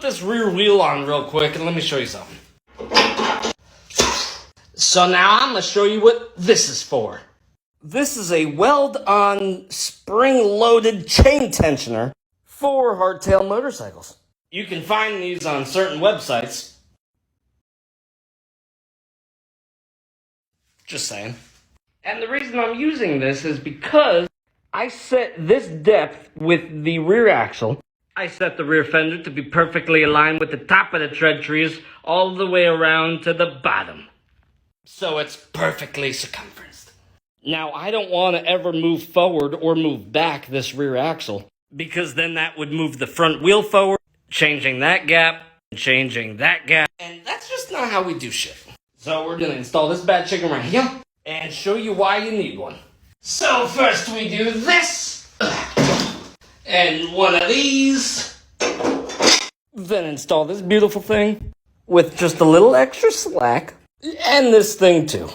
put this rear wheel on real quick and let me show you something. So now I'm going to show you what this is for. This is a weld-on spring-loaded chain tensioner for hardtail motorcycles. You can find these on certain websites. Just saying. And the reason I'm using this is because I set this depth with the rear axle. I set the rear fender to be perfectly aligned with the top of the tread trees all the way around to the bottom. So it's perfectly circumferenced. Now, I don't want to ever move forward or move back this rear axle, because then that would move the front wheel forward, changing that gap, and that's just not how we do shit. So we're going to install this bad chicken right here and show you why you need one. So first we do this, and one of these, then install this beautiful thing with just a little extra slack, and this thing too.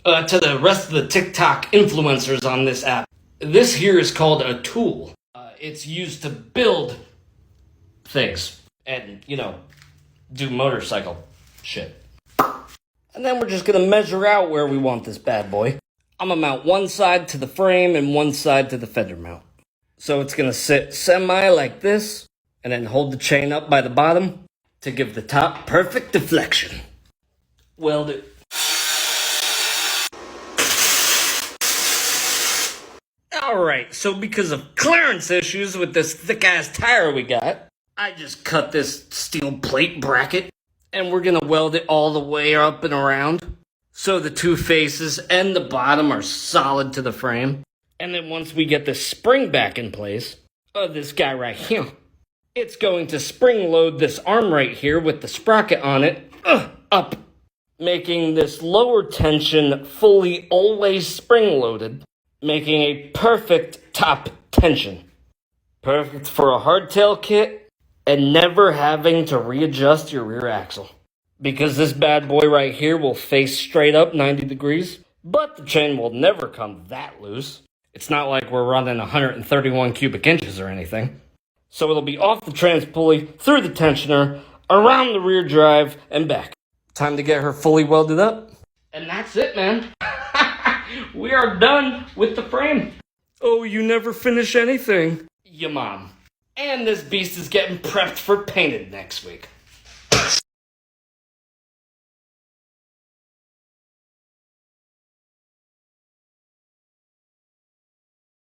To the rest of the TikTok influencers on this app, this here is called a tool. It's used to build things and, do motorcycle shit. And then we're just going to measure out where we want this bad boy. I'm going to mount one side to the frame and one side to the fender mount. So it's going to sit semi like this, and then hold the chain up by the bottom to give the top perfect deflection. Weld it. Alright, so because of clearance issues with this thick-ass tire we got, I just cut this steel plate bracket, and we're going to weld it all the way up and around, so the two faces and the bottom are solid to the frame. And then once we get the spring back in place, this guy right here, it's going to spring load this arm right here with the sprocket on it, up, making this lower tension fully always spring loaded, making a perfect top tension. Perfect for a hardtail kit and never having to readjust your rear axle. Because this bad boy right here will face straight up 90 degrees, but the chain will never come that loose. It's not like we're running 131 cubic inches or anything. So it'll be off the trans pulley, through the tensioner, around the rear drive, and back. Time to get her fully welded up. And that's it, man. We are done with the frame. Oh, you never finish anything. Your mom. And this beast is getting prepped for painted next week.